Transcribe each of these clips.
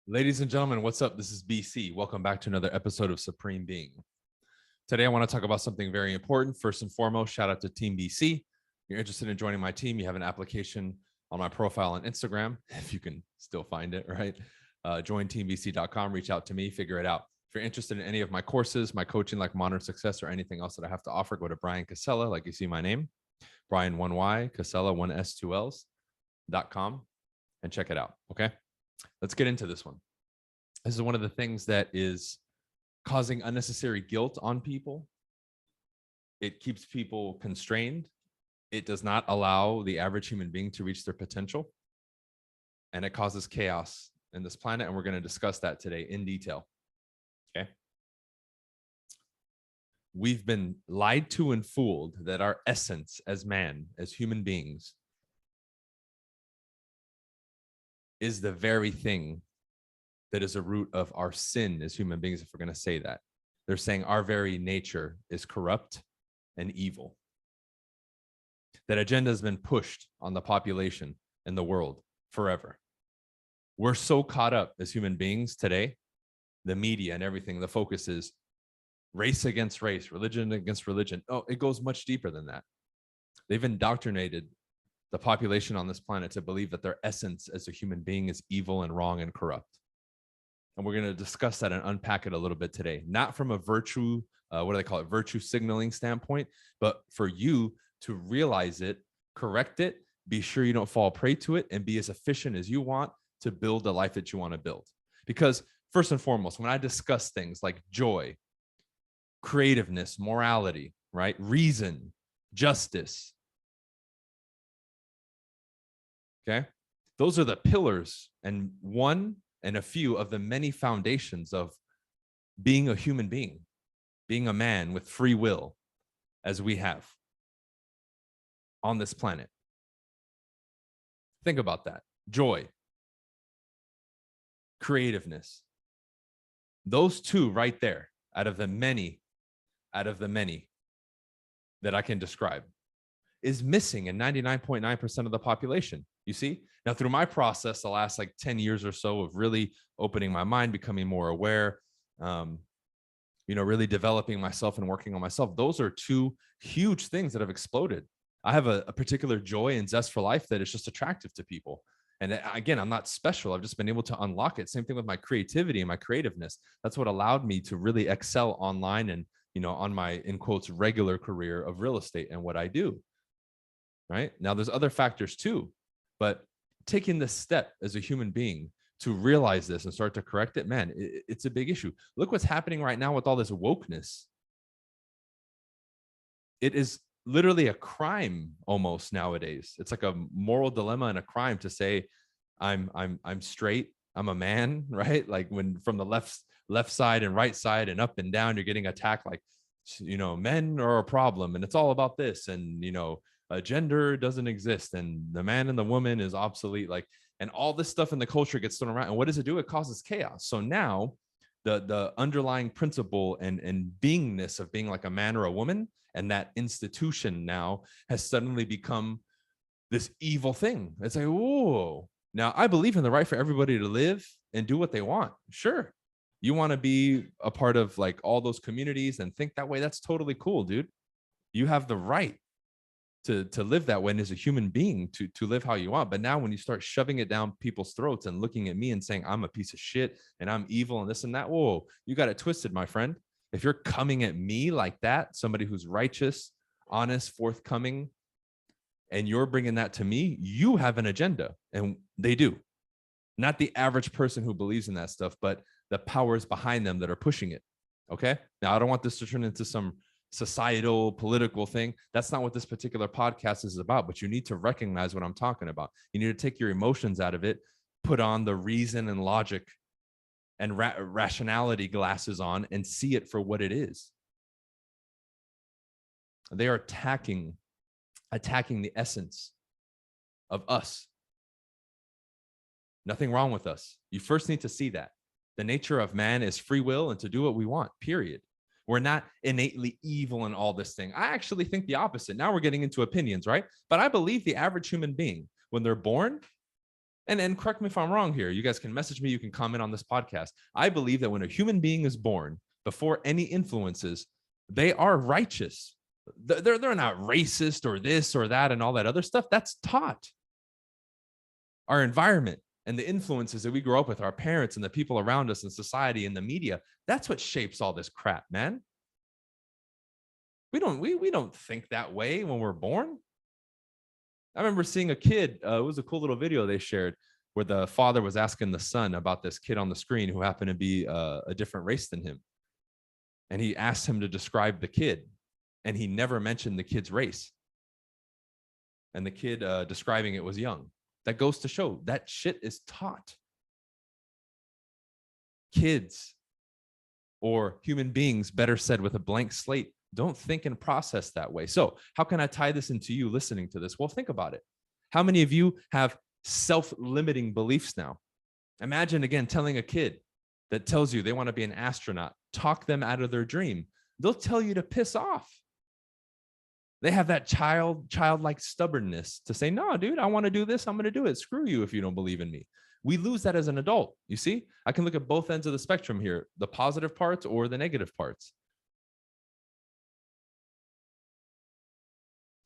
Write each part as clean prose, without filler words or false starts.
Ladies and gentlemen, what's up? This is BC. Welcome back to another episode of Supreme Being. Today, I want to talk about something very important. First and foremost, shout out to Team BC. If you're interested in joining my team, you have an application on my profile on Instagram, if you can still find it, right? Jointeambc.com, reach out to me, figure it out. If you're interested in any of my courses, my coaching like Modern Success, or anything else that I have to offer, go to Brian Casella, like you see my name, Brian 1Y, Casella 1S 2Ls.com, and check it out, okay? Let's get into this one. This is one of the things that is causing unnecessary guilt on people. It keeps people constrained. It does not allow the average human being to reach their potential. And it causes chaos in this planet. And we're going to discuss that today in detail. Okay. We've been lied to and fooled that our essence as man, as human beings, is the very thing that is a root of our sin as human beings, if we're going to say that. They're saying our very nature is corrupt and evil. That agenda has been pushed on the population and the world forever. We're so caught up as human beings today, the media and everything, the focus is race against race, religion against religion. Oh, it goes much deeper than that. They've indoctrinated the population on this planet to believe that their essence as a human being is evil and wrong and corrupt. And we're going to discuss that and unpack it a little bit today, not from a virtue, what do they call it? Virtue signaling standpoint, but for you to realize it, correct it, be sure you don't fall prey to it, and be as efficient as you want to build the life that you want to build. Because first and foremost, when I discuss things like joy, creativeness, morality, right? Reason, justice, okay? Those are the pillars and one and a few of the many foundations of being a human being, being a man with free will as we have on this planet. Think about that. Joy, creativeness. Those two right there, out of the many that I can describe, is missing in 99.9% of the population. You see? Now, through my process, the last like 10 years or so of really opening my mind, becoming more aware, really developing myself and working on myself, those are two huge things that have exploded. I have a particular joy and zest for life that is just attractive to people. And again, I'm not special. I've just been able to unlock it. Same thing with my creativity and my creativeness. That's what allowed me to really excel online and, on my, in quotes, regular career of real estate and what I do. Right now, there's other factors too, but taking the step as a human being to realize this and start to correct it, man, it's a big issue. Look what's happening right now with all this wokeness. It is literally a crime almost nowadays. It's like a moral dilemma and a crime to say, I'm straight, I'm a man, right? Like when from the left side and right side and up and down, you're getting attacked like, men are a problem and it's all about this. And, gender doesn't exist and the man and the woman is obsolete, like, and all this stuff in the culture gets thrown around. And what does it do? It causes chaos. So now the underlying principle and beingness of being like a man or a woman and that institution now has suddenly become this evil thing. It's like, whoa. Now, I believe in the right for everybody to live and do what they want. Sure. You want to be a part of like all those communities and think that way. That's totally cool, dude. You have the right to live that way and as a human being to live how you want. But now when you start shoving it down people's throats and looking at me and saying I'm a piece of shit and I'm evil and this and that, whoa, you got it twisted, my friend. If you're coming at me like that, somebody who's righteous, honest, forthcoming, and you're bringing that to me, you have an agenda. And they do. Not the average person who believes in that stuff, but the powers behind them that are pushing it. Okay. Now, I don't want this to turn into some societal political thing. That's not what this particular podcast is about, but you need to recognize what I'm talking about. You need to take your emotions out of it, put on the reason and logic and rationality glasses on and see it for what it is. They are attacking the essence of us. Nothing wrong with us. You first need to see that. The nature of man is free will and to do what we want, period. We're not innately evil in all this thing. I actually think the opposite. Now we're getting into opinions, right? But I believe the average human being, when they're born, And correct me if I'm wrong here. You guys can message me. You can comment on this podcast. I believe that when a human being is born, before any influences, they are righteous. They're not racist or this or that and all that other stuff. That's taught. Our environment and the influences that we grow up with, our parents and the people around us in society and the media, that's what shapes all this crap, man. We don't think that way when we're born. I remember seeing a kid. It was a cool little video they shared where the father was asking the son about this kid on the screen who happened to be a different race than him. And he asked him to describe the kid, and he never mentioned the kid's race. And the kid describing it was young. That goes to show that shit is taught. Kids, or human beings, better said, with a blank slate, don't think and process that way. So how can I tie this into you listening to this? Well, think about it. How many of you have self-limiting beliefs now? Imagine, again, telling a kid that tells you they want to be an astronaut, talk them out of their dream. They'll tell you to piss off. They have that childlike stubbornness to say, no, dude, I want to do this. I'm going to do it. Screw you if you don't believe in me. We lose that as an adult. You see, I can look at both ends of the spectrum here, the positive parts or the negative parts.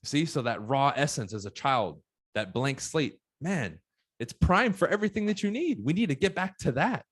See, so that raw essence as a child, that blank slate, man, it's prime for everything that you need. We need to get back to that,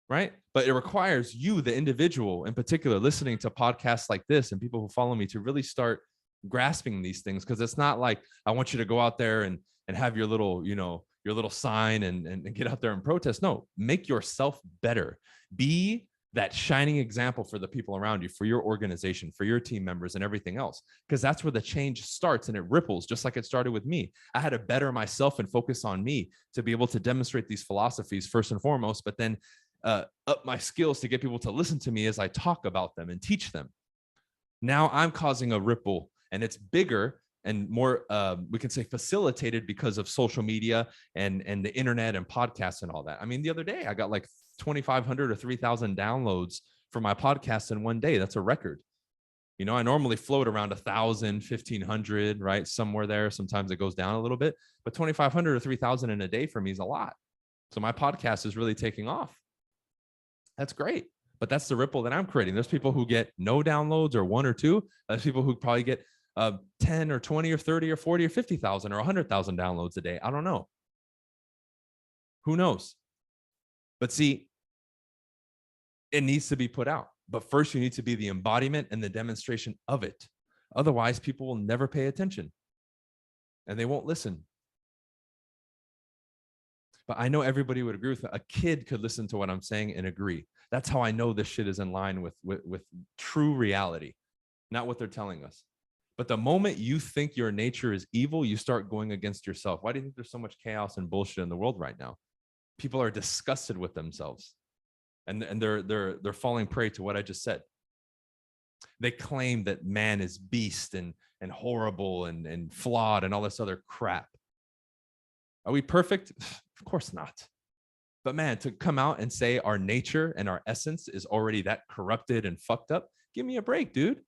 right? But it requires you, the individual in particular, listening to podcasts like this and people who follow me to really start grasping these things. Because it's not like I want you to go out there and have your little, your little sign and get out there and protest. No, make yourself better. Be that shining example for the people around you, for your organization, for your team members and everything else. Because that's where the change starts and it ripples, just like it started with me. I had to better myself and focus on me to be able to demonstrate these philosophies first and foremost, but then up my skills to get people to listen to me as I talk about them and teach them. Now I'm causing a ripple, and it's bigger and more, we can say, facilitated because of social media and the internet and podcasts and all that. I mean, the other day I got like 2,500 or 3,000 downloads for my podcast in one day. That's a record. I normally float around 1,000, 1,500, right? Somewhere there. Sometimes it goes down a little bit, but 2,500 or 3,000 in a day for me is a lot. So my podcast is really taking off. That's great. But that's the ripple that I'm creating. There's people who get no downloads or one or two. There's people who probably get 10 or 20 or 30 or 40 or 50,000 or 100,000 downloads a day. I don't know. Who knows? But see, it needs to be put out. But first, you need to be the embodiment and the demonstration of it. Otherwise, people will never pay attention and they won't listen. But I know everybody would agree with that. A kid could listen to what I'm saying and agree. That's how I know this shit is in line with true reality, not what they're telling us. But the moment you think your nature is evil, you start going against yourself. Why do you think there's so much chaos and bullshit in the world right now? People are disgusted with themselves, and they're falling prey to what I just said. They claim that man is beast and horrible and flawed and all this other crap. Are we perfect? Of course not. But man, to come out and say our nature and our essence is already that corrupted and fucked up, give me a break, dude.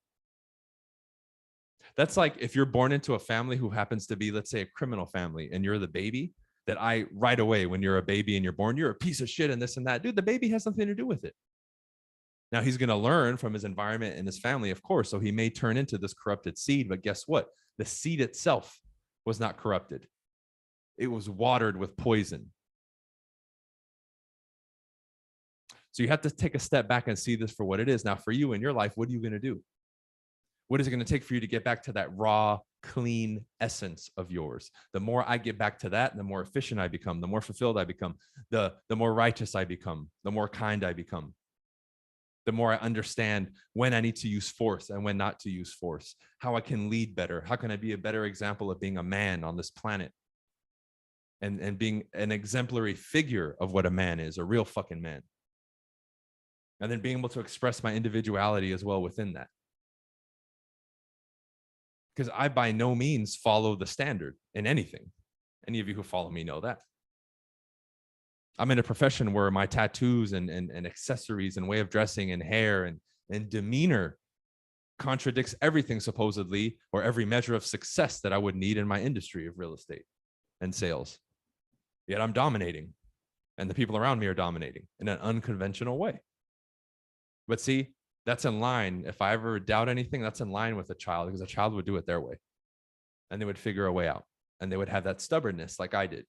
That's like if you're born into a family who happens to be, let's say, a criminal family, and you're the baby, that right away, when you're a baby and you're born, you're a piece of shit and this and that. Dude, the baby has nothing to do with it. Now he's going to learn from his environment and his family, of course. So he may turn into this corrupted seed, but guess what? The seed itself was not corrupted. It was watered with poison. So you have to take a step back and see this for what it is. Now, for you in your life, what are you going to do? What is it going to take for you to get back to that raw, clean essence of yours? The more I get back to that, the more efficient I become, the more fulfilled I become, the more righteous I become, the more kind I become, the more I understand when I need to use force and when not to use force, how I can lead better, how can I be a better example of being a man on this planet, and being an exemplary figure of what a man is, a real fucking man. And then being able to express my individuality as well within that. Because I by no means follow the standard in anything. Any of you who follow me know that. I'm in a profession where my tattoos and accessories and way of dressing and hair and demeanor contradicts everything supposedly, or every measure of success that I would need in my industry of real estate and sales. yet I'm dominating, and the people around me are dominating in an unconventional way. But see, that's in line. If I ever doubt anything, that's in line with a child, because a child would do it their way and they would figure a way out, and they would have that stubbornness like I did.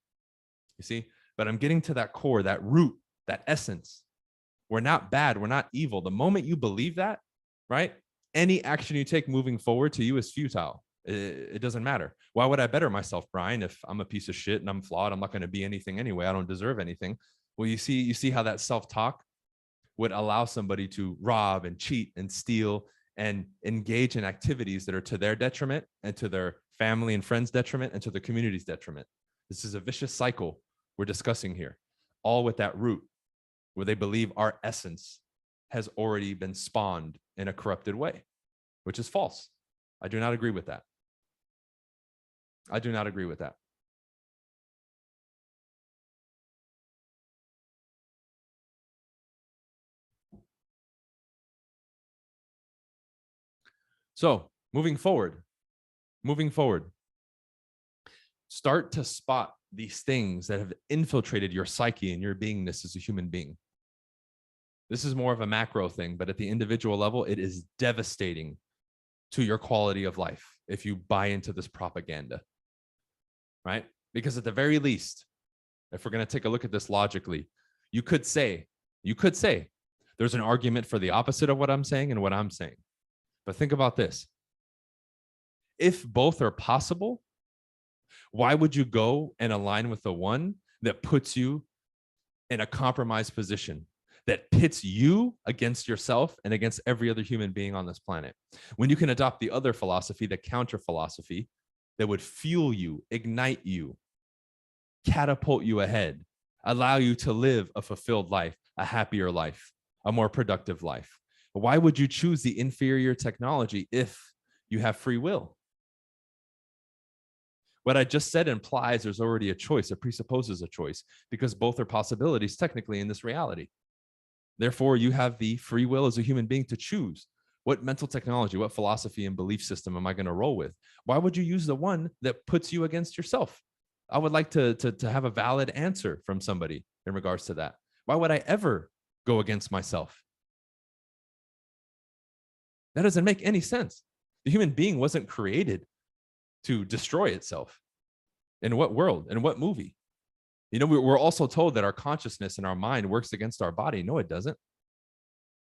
You see, but I'm getting to that core, that root, that essence. We're not bad. We're not evil. The moment you believe that, right? Any action you take moving forward to you is futile. It doesn't matter. Why would I better myself, Brian? If I'm a piece of shit and I'm flawed, I'm not going to be anything anyway. I don't deserve anything. Well, you see how that self-talk would allow somebody to rob and cheat and steal and engage in activities that are to their detriment and to their family and friends' detriment and to the community's detriment. This is a vicious cycle we're discussing here, all with that root where they believe our essence has already been spawned in a corrupted way, which is false. I do not agree with that. I do not agree with that. So moving forward, start to spot these things that have infiltrated your psyche and your beingness as a human being. This is more of a macro thing, but at the individual level, it is devastating to your quality of life if you buy into this propaganda, right? Because at the very least, if we're going to take a look at this logically, you could say there's an argument for the opposite of what I'm saying and what I'm saying. But think about this. If both are possible, why would you go and align with the one that puts you in a compromised position, that pits you against yourself and against every other human being on this planet, when you can adopt the other philosophy, the counter philosophy, that would fuel you, ignite you, catapult you ahead, allow you to live a fulfilled life, a happier life, a more productive life? Why would you choose the inferior technology if you have free will? What I just said implies there's already a choice. It presupposes a choice because both are possibilities technically in this reality. Therefore, you have the free will as a human being to choose what mental technology, what philosophy and belief system am I going to roll with? Why would you use the one that puts you against yourself? I would like to have a valid answer from somebody in regards to that. Why would I ever go against myself? That doesn't make any sense. The human being wasn't created to destroy itself. In what world? In what movie? You know, we're also told that our consciousness and our mind works against our body. No, it doesn't.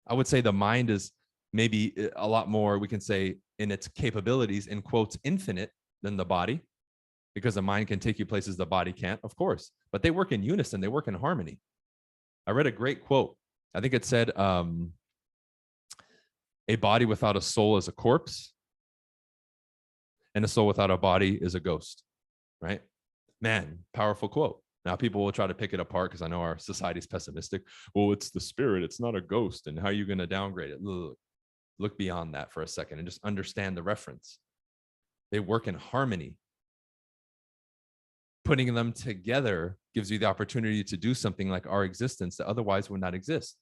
I would say the mind is maybe a lot more, we can say, in its capabilities, in quotes, infinite than the body, because the mind can take you places the body can't, of course. But they work in unison. They work in harmony. I read a great quote. I think it said, a body without a soul is a corpse, and a soul without a body is a ghost, right? Man, powerful quote. Now people will try to pick it apart because I know our society is pessimistic. Well, it's the spirit, it's not a ghost. And how are you going to downgrade it? Look beyond that for a second and just understand the reference. They work in harmony. Putting them together gives you the opportunity to do something like our existence that otherwise would not exist.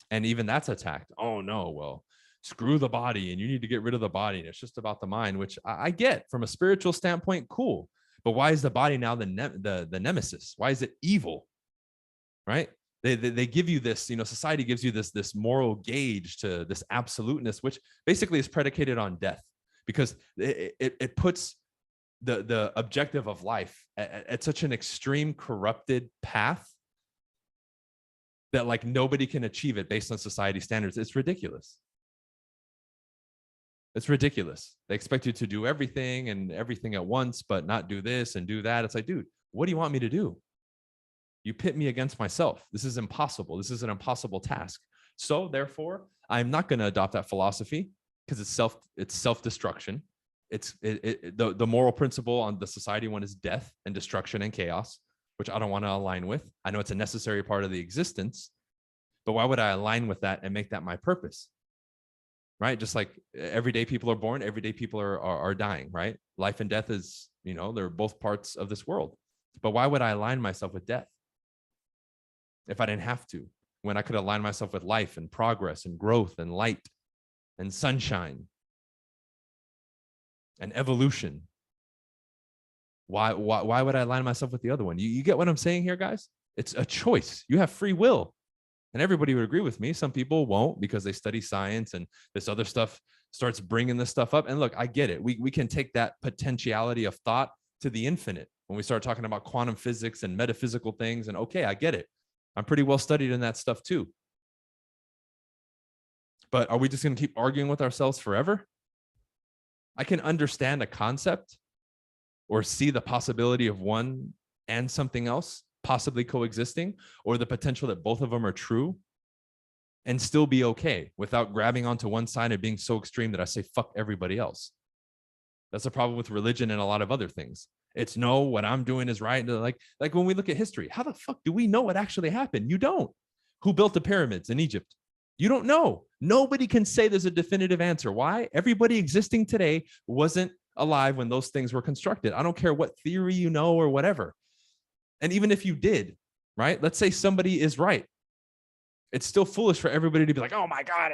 And even that's attacked. Oh no, well, screw the body and you need to get rid of the body. And it's just about the mind, which I get from a spiritual standpoint. Cool. But why is the body now the nemesis? Why is it evil? Right? They give you this, society gives you this moral gauge to this absoluteness, which basically is predicated on death, because it puts the objective of life at such an extreme corrupted path that like nobody can achieve it based on society standards. It's ridiculous. It's ridiculous. They expect you to do everything and everything at once, but not do this and do that. It's like, dude, what do you want me to do? You pit me against myself. This is impossible. This is an impossible task. So therefore, I'm not going to adopt that philosophy because it's self-destruction. The moral principle on the society one is death and destruction and chaos, which I don't want to align with. I know it's a necessary part of the existence, but why would I align with that and make that my purpose? Right? Just like every day people are born, every day people are dying, right? Life and death is, they're both parts of this world. But why would I align myself with death if I didn't have to, when I could align myself with life and progress and growth and light and sunshine and evolution? Why would I align myself with the other one? You get what I'm saying here, guys? It's a choice. You have free will. And everybody would agree with me. Some people won't because they study science and this other stuff starts bringing this stuff up. And look, I get it. We can take that potentiality of thought to the infinite when we start talking about quantum physics and metaphysical things. And okay, I get it. I'm pretty well studied in that stuff too. But are we just going to keep arguing with ourselves forever? I can understand a concept or see the possibility of one and something else possibly coexisting, or the potential that both of them are true, and still be okay without grabbing onto one side and being so extreme that I say, fuck everybody else. That's a problem with religion and a lot of other things. It's no, what I'm doing is right. Like when we look at history, how the fuck do we know what actually happened? You don't. Who built the pyramids in Egypt? You don't know. Nobody can say there's a definitive answer. Why? Everybody existing today wasn't alive when those things were constructed. I don't care what theory you know or whatever. And even if you did, right? Let's say somebody is right. It's still foolish for everybody to be like, oh my God.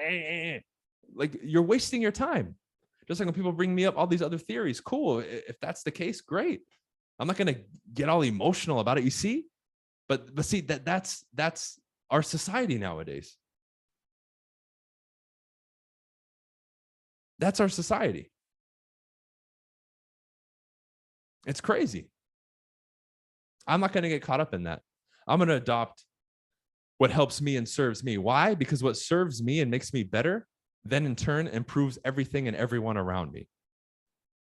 Like you're wasting your time. Just like when people bring me up all these other theories, cool. If that's the case, great. I'm not going to get all emotional about it. You see? But see, that's our society nowadays. That's our society. It's crazy. I'm not going to get caught up in that. I'm going to adopt what helps me and serves me. Why? Because what serves me and makes me better, then in turn improves everything and everyone around me.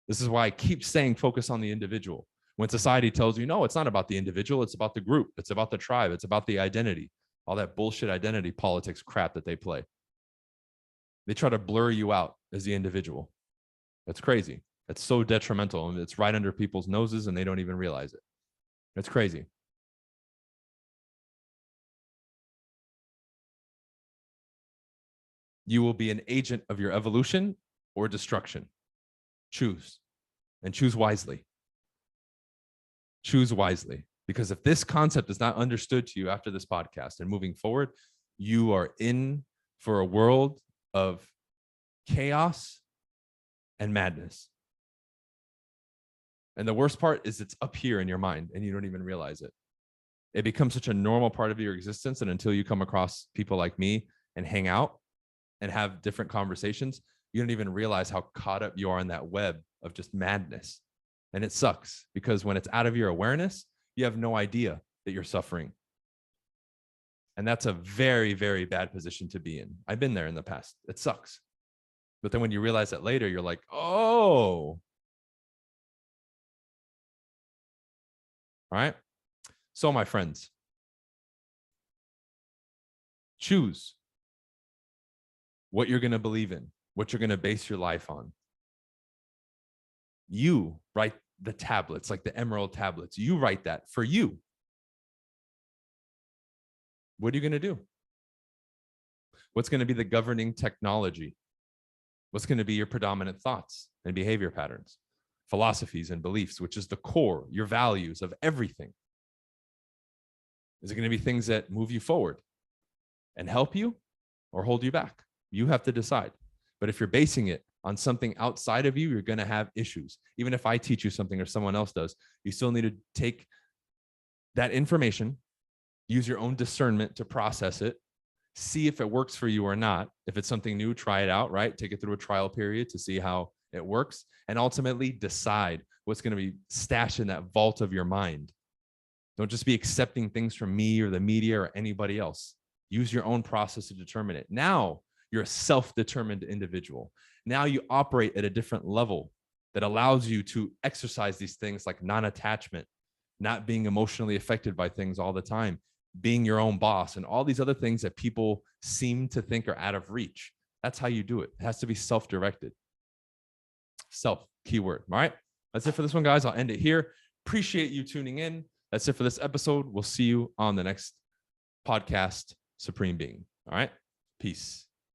This is why I keep saying focus on the individual. When society tells you, no, it's not about the individual, it's about the group, it's about the tribe, it's about the identity, all that bullshit identity politics crap that they play. They try to blur you out as the individual. That's crazy. That's so detrimental, and it's right under people's noses and they don't even realize it. It's crazy. You will be an agent of your evolution or destruction. Choose, and choose wisely. Choose wisely. Because if this concept is not understood to you after this podcast and moving forward, you are in for a world of chaos and madness. And the worst part is it's up here in your mind and you don't even realize it. It becomes such a normal part of your existence. And until you come across people like me and hang out and have different conversations, you don't even realize how caught up you are in that web of just madness. And it sucks because when it's out of your awareness, you have no idea that you're suffering. And that's a very, very bad position to be in. I've been there in the past. It sucks. But then when you realize that later, you're like, oh. All right. So, my friends, choose what you're going to believe in, what you're going to base your life on. You write the tablets, like the emerald tablets. You write that for you. What are you going to do? What's going to be the governing technology? What's going to be your predominant thoughts and behavior patterns, philosophies and beliefs, which is the core, your values of everything? Is it going to be things that move you forward and help you or hold you back? You have to decide. But if you're basing it on something outside of you, you're going to have issues. Even if I teach you something or someone else does, you still need to take that information, use your own discernment to process it, see if it works for you or not. If it's something new, try it out, right? Take it through a trial period to see how it works, and ultimately decide what's going to be stashed in that vault of your mind. Don't just be accepting things from me or the media or anybody else. Use your own process to determine it. Now you're a self-determined individual. Now you operate at a different level that allows you to exercise these things like non-attachment, not being emotionally affected by things all the time, being your own boss, and all these other things that people seem to think are out of reach. That's how you do it. It has to be self-directed. Self, keyword. All right. That's it for this one, guys. I'll end it here. Appreciate you tuning in. That's it for this episode. We'll see you on the next podcast, Supreme Being. All right. Peace.